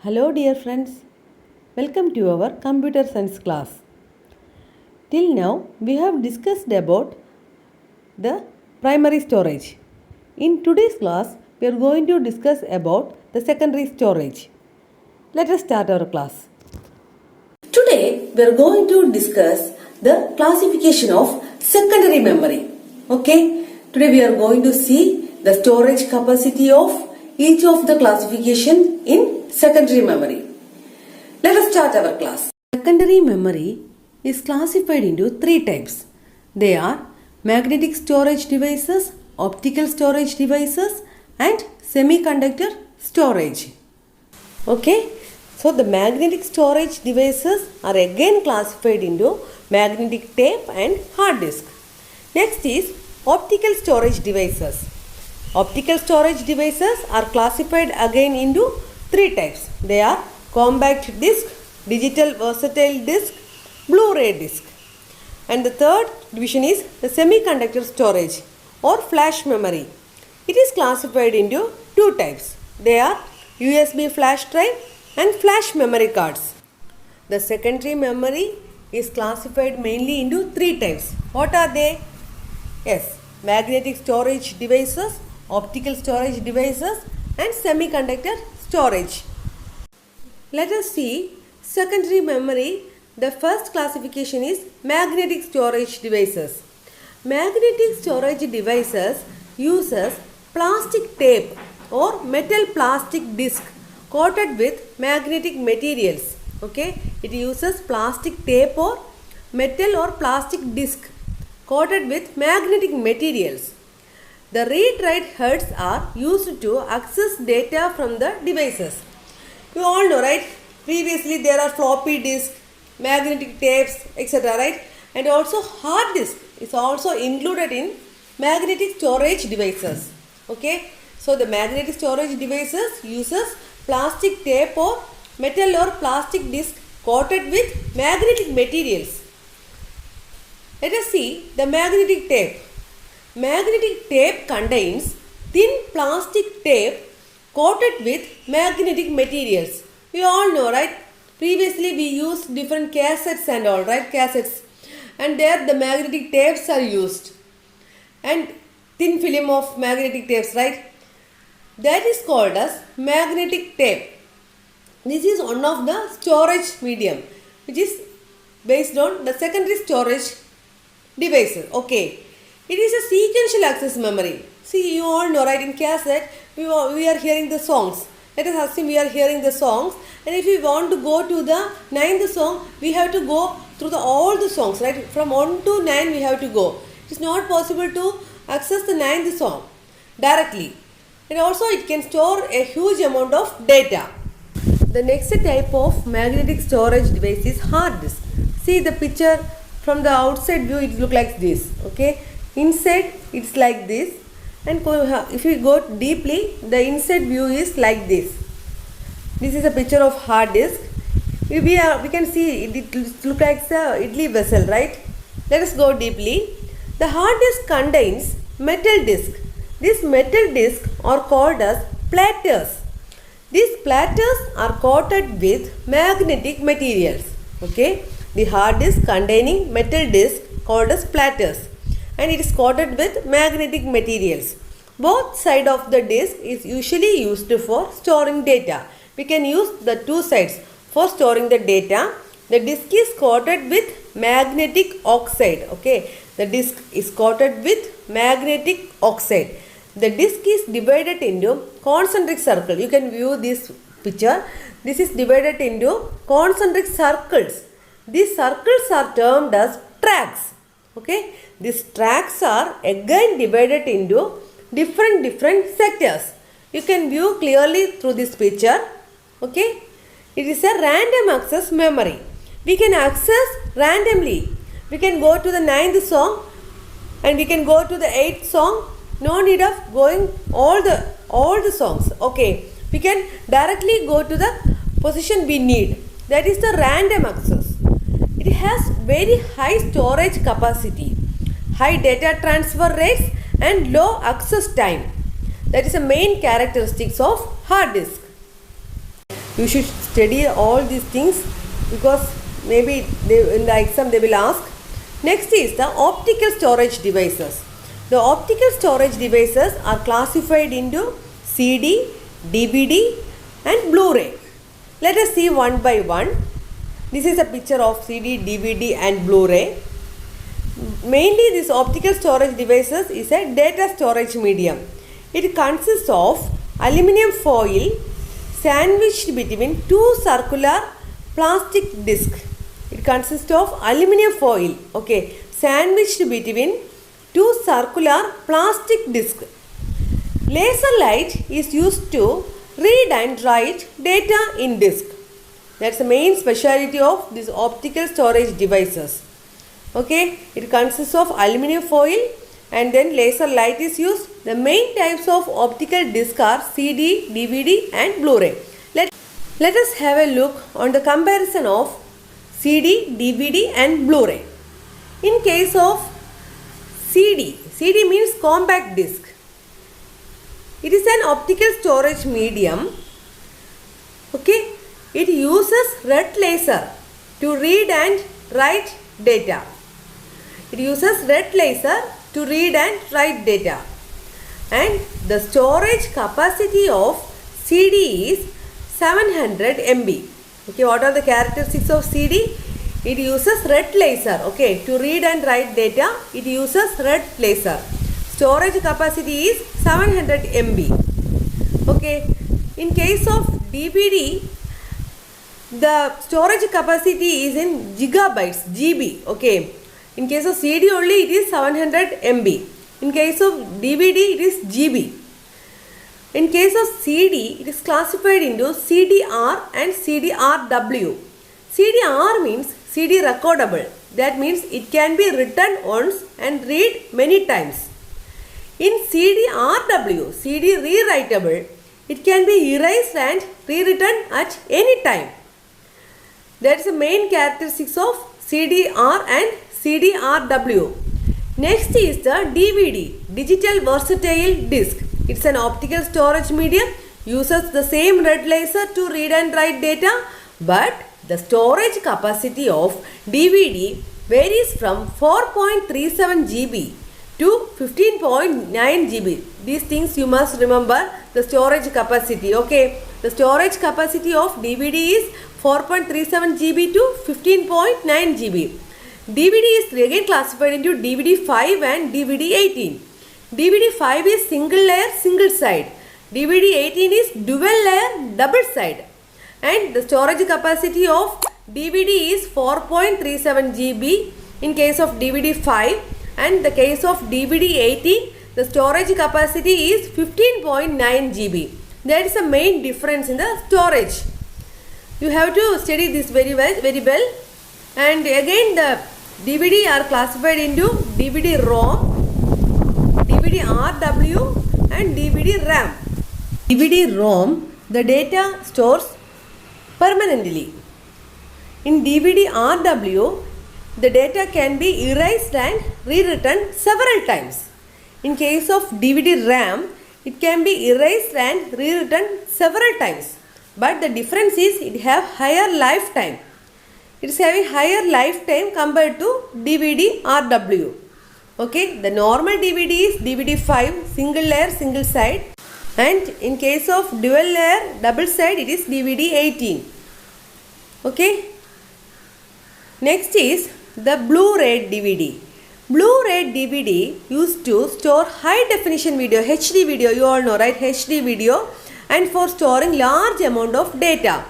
Hello dear friends, welcome to our computer science class. Till now we have discussed about the primary storage. In today's class we are going to discuss about the secondary storage. Let us start our class. Today we are going to discuss the classification of secondary memory. Okay, today we are going to see the storage capacity of each of the classification in secondary memory. Let us start our class. Secondary memory is classified into three types. They are magnetic storage devices, optical storage devices and semiconductor storage. Okay, so the magnetic storage devices are again classified into magnetic tape and hard disk. Next is optical storage devices. Optical storage devices are classified again into three types. They are compact disc, digital versatile disc, Blu-ray disc. And the third division is the semiconductor storage or flash memory. It is classified into two types. They are USB flash drive and flash memory cards. The secondary memory is classified mainly into three types. What are they? Yes, magnetic storage devices, optical storage devices and semiconductor storage. Let us see secondary memory. The first classification is magnetic storage devices. Magnetic storage devices uses plastic tape or metal plastic disc coated with magnetic materials. Okay, it uses plastic tape or metal or plastic disc coated with magnetic materials. The read-write heads are used to access data from the devices. You all know, right? Previously there are floppy disk, magnetic tapes, etc. Right? And also hard disk is also included in magnetic storage devices. Okay? So the magnetic storage devices uses plastic tape or metal or plastic disc coated with magnetic materials. Let us see the magnetic tape. Magnetic tape contains thin plastic tape coated with magnetic materials. We all know, right? Previously we used different cassettes and all, right? Cassettes. And there the magnetic tapes are used. And thin film of magnetic tapes, right? That is called as magnetic tape. This is one of the storage medium which is based on the secondary storage devices. Okay. It is a sequential access memory. See, you all know, right? In cassette, we are hearing the songs. Let us assume we are hearing the songs. And if we want to go to the 9th song, we have to go through all the songs, right? From 1 to 9 we have to go. It is not possible to access the 9th song directly. And also it can store a huge amount of data. The next type of magnetic storage device is hard disk. See the picture from the outside view, it looks like this. Okay. Inside it's like this, and if you go deeply, the inside view is like this. This is a picture of hard disk. We can see it looks like the idli vessel, right? Let us go deeply. The hard disk contains metal disc. These metal discs are called as platters. These platters are coated with magnetic materials. Okay, the hard disk containing metal disc called as platters, and it is coated with magnetic materials. Both sides of the disk is usually used for storing data. We can use the two sides for storing the data. The disk is coated with magnetic oxide. Okay, the disk is coated with magnetic oxide. The disk is divided into concentric circle. You can view this picture. This is divided into concentric circles. These circles are termed as tracks. Okay, these tracks are again divided into different sectors. You can view clearly through this picture. Okay, it is a random access memory. We can access randomly. We can go to the 9th song and we can go to the 8th song. No need of going all the songs. Okay, we can directly go to the position we need. That is the random access. It has very high storage capacity, high data transfer rates and low access time. That is the main characteristics of hard disk. You should study all these things because maybe in the exam they will ask. Next is the optical storage devices. The optical storage devices are classified into CD, DVD and Blu-ray. Let us see one by one. This is a picture of CD, DVD and Blu-ray. Mainly this optical storage devices is a data storage medium. It consists of aluminum foil sandwiched between two circular plastic discs. It consists of aluminum foil, sandwiched between two circular plastic discs. Laser light is used to read and write data in disk. That's the main speciality of these optical storage devices. It consists of aluminum foil and then laser light is used. The main types of optical disc are CD, DVD and Blu-ray. Let us have a look on the comparison of CD, DVD and Blu-ray. In case of CD means compact disc. It is an optical storage medium. It uses red laser to read and write data. It uses red laser to read and write data. And the storage capacity of CD is 700 MB. What are the characteristics of CD? It uses red laser. To read and write data, it uses red laser. Storage capacity is 700 MB. In case of DVD, the storage capacity is in gigabytes, GB. In case of CD only it is 700 MB. In case of DVD it is GB. In case of CD, it is classified into CDR and CDRW. CDR means CD recordable. That means it can be written once and read many times. In CDRW, CD rewritable, it can be erased and rewritten at any time. That's the main characteristics of CDR and CDRW. Next is the DVD, Digital Versatile Disc. It's an optical storage medium, uses the same red laser to read and write data, but the storage capacity of DVD varies from 4.37 GB to 15.9 GB. These things you must remember, the storage capacity. The storage capacity of DVD is 4.37 GB to 15.9 GB. DVD is again classified into DVD 5 and DVD 18. DVD 5 is single layer, single side. DVD 18 is dual layer, double side. And the storage capacity of DVD is 4.37 GB in case of DVD 5, and the case of DVD 18, the storage capacity is 15.9 GB. That is the main difference in the storage. You have to study this very well. And again the DVD are classified into DVD ROM, DVD RW and DVD RAM. DVD ROM, the data stores permanently. In DVD RW, the data can be erased and rewritten several times. In case of DVD RAM, it can be erased and rewritten several times. But the difference is it have higher lifetime. It is having higher lifetime compared to DVD RW. The normal DVD is DVD 5, single layer, single side. And in case of dual layer, double side, it is DVD 18. Next is the Blu-ray DVD. Blu-ray DVD used to store high definition video, HD video, you all know, right? HD video, and for storing large amount of data.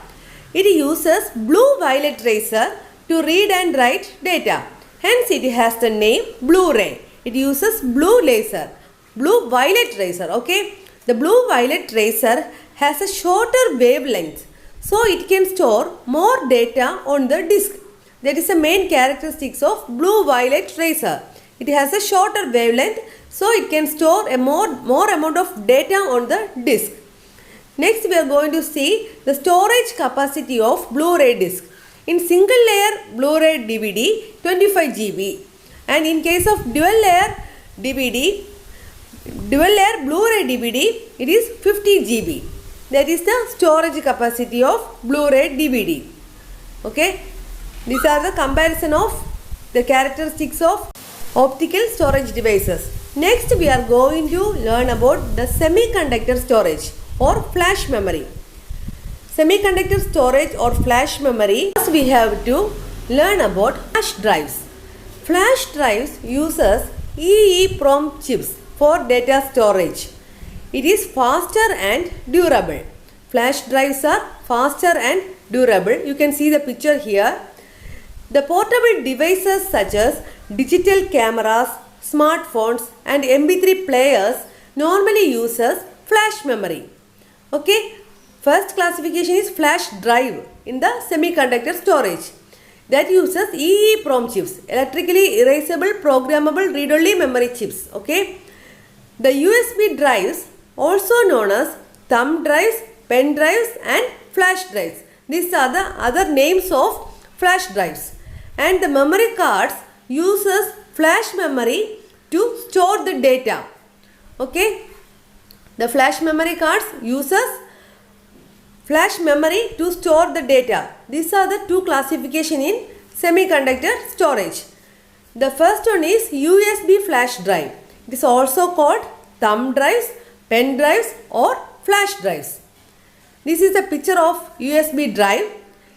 It uses blue-violet laser to read and write data. Hence it has the name Blu-ray. It uses blue-violet laser. The blue-violet laser has a shorter wavelength, so it can store more data on the disk. That is the main characteristics of blue-violet laser. It has a shorter wavelength, so it can store a more amount of data on the disk. Next we are going to see the storage capacity of Blu-ray disc. In single layer Blu-ray DVD, 25 GB, and in case of dual layer Blu-ray DVD, it is 50 GB. that is the storage capacity of Blu-ray DVD. Okay, these are the comparison of the characteristics of optical storage devices. Next we are going to learn about the semiconductor storage or flash memory. Semiconductor storage or flash memory, first we have to learn about flash drives. Flash drives uses EEPROM chips for data storage. It is faster and durable. Flash drives are faster and durable. You can see the picture here. The portable devices such as digital cameras, smartphones and MP3 players normally uses flash memory. Okay, first classification is flash drive in the semiconductor storage that uses EEPROM chips, electrically erasable programmable read-only memory chips. Okay, the USB drives, also known as thumb drives, pen drives and flash drives. These are the other names of flash drives. And the memory cards uses flash memory to store the data. Okay, the flash memory cards uses flash memory to store the data. These are the two classifications in semiconductor storage. The first one is USB flash drive. It is also called thumb drives, pen drives or flash drives. This is a picture of USB drive.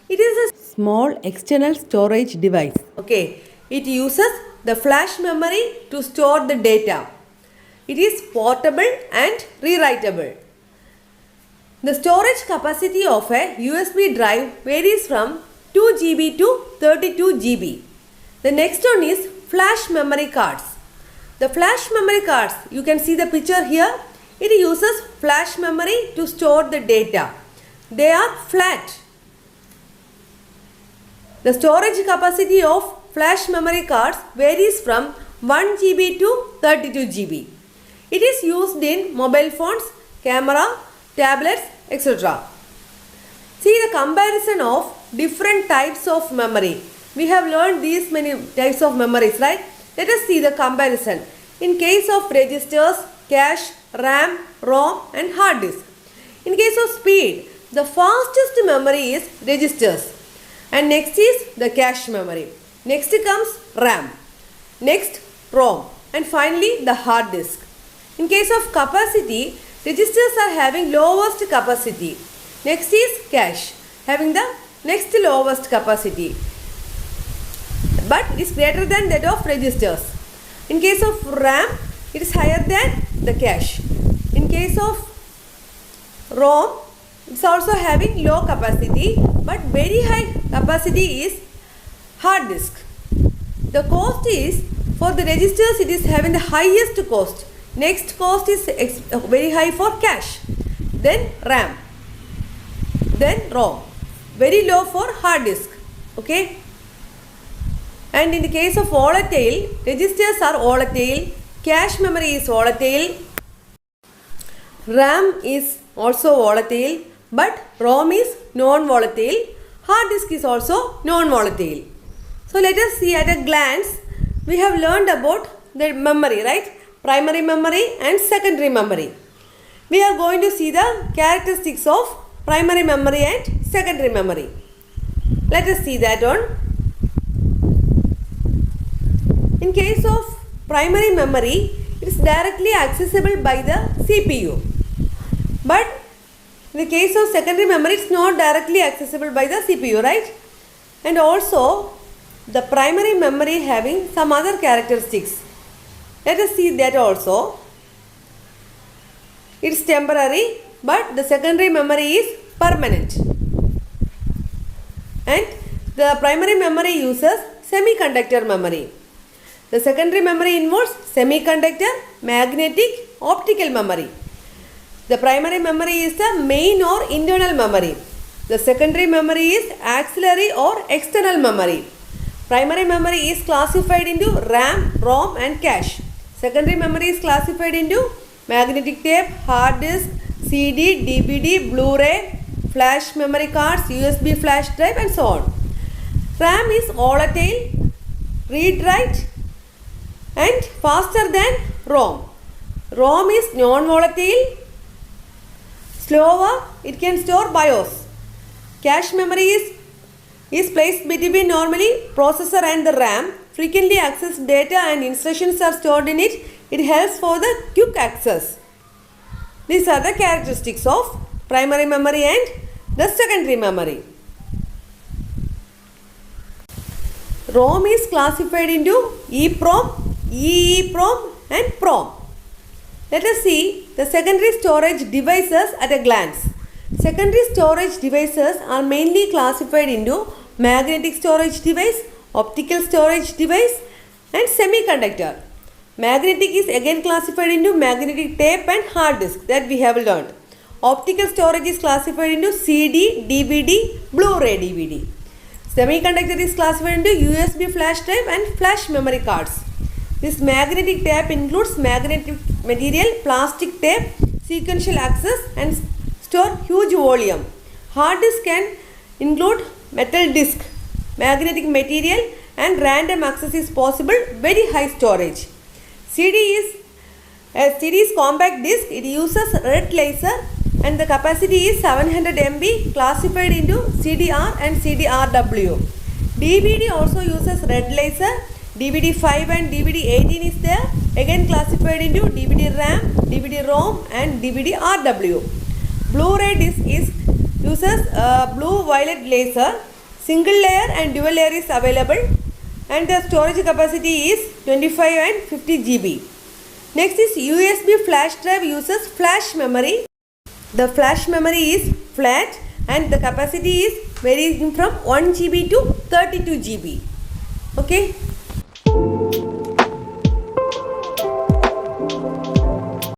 It is a small external storage device. Okay, it uses the flash memory to store the data. It is portable and rewritable. The storage capacity of a USB drive varies from 2 GB to 32 GB. The next one is flash memory cards. The flash memory cards, you can see the picture here. It uses flash memory to store the data. They are flat. The storage capacity of flash memory cards varies from 1 GB to 32 GB. It is used in mobile phones, camera, tablets, etc. See the comparison of different types of memory. We have learned these many types of memories, right? Let us see the comparison. In case of registers, cache, RAM, ROM and hard disk. In case of speed, the fastest memory is registers. And next is the cache memory. Next comes RAM. Next ROM. And finally the hard disk. In case of capacity, registers are having lowest capacity. Next is cache, having the next lowest capacity, but it is greater than that of registers. In case of RAM, it is higher than the cache. In case of ROM, it is also having low capacity, but very high capacity is hard disk. The cost is, for the registers it is having the highest cost. Next cost is very high for cache, then RAM, then ROM, very low for hard disk. Okay, and in the case of volatile, registers are volatile, cache memory is volatile, RAM is also volatile, but ROM is non-volatile, hard disk is also non-volatile. So let us see at a glance. We have learned about the memory, right? Primary memory and secondary memory. We are going to see the characteristics of primary memory and secondary memory. Let us see that one. In case of primary memory, it is directly accessible by the CPU. But in the case of secondary memory, it is not directly accessible by the CPU, right? And also, the primary memory having some other characteristics. Let us see that also. It is temporary, but the secondary memory is permanent. And the primary memory uses semiconductor memory. The secondary memory involves semiconductor, magnetic, optical memory. The primary memory is the main or internal memory. The secondary memory is auxiliary or external memory. Primary memory is classified into RAM, ROM and cache. Secondary memory is classified into magnetic tape, hard disk, CD, DVD, Blu-ray, flash memory cards, USB flash drive and so on. RAM is volatile, read-write and faster than ROM. ROM is non-volatile, slower, it can store BIOS. Cache memory is placed between normally processor and the RAM. Frequently accessed data and instructions are stored in it. It helps for the quick access. These are the characteristics of primary memory and the secondary memory. ROM is classified into EEPROM, EEPROM and PROM. Let us see the secondary storage devices at a glance. Secondary storage devices are mainly classified into magnetic storage device, optical storage device and semiconductor. Magnetic is again classified into magnetic tape and hard disk that we have learned. Optical storage is classified into CD, DVD, Blu-ray DVD. Semiconductor is classified into USB flash drive and flash memory cards. This magnetic tape includes magnetic material, plastic tape, sequential access and store huge volume. Hard disk can include metal disk, magnetic material and random access is possible, very high storage. CD is compact disk, it uses red laser and the capacity is 700 MB, classified into CDR and CDRW. DVD also uses red laser. DVD 5 and DVD 18 is there, again classified into DVD RAM, DVD ROM and DVD RW. Blu-ray disc uses blue violet laser. Single layer and dual layer is available and the storage capacity is 25 and 50 GB. Next is USB flash drive uses flash memory. The flash memory is flat and the capacity is varying from 1 GB to 32 GB. Okay.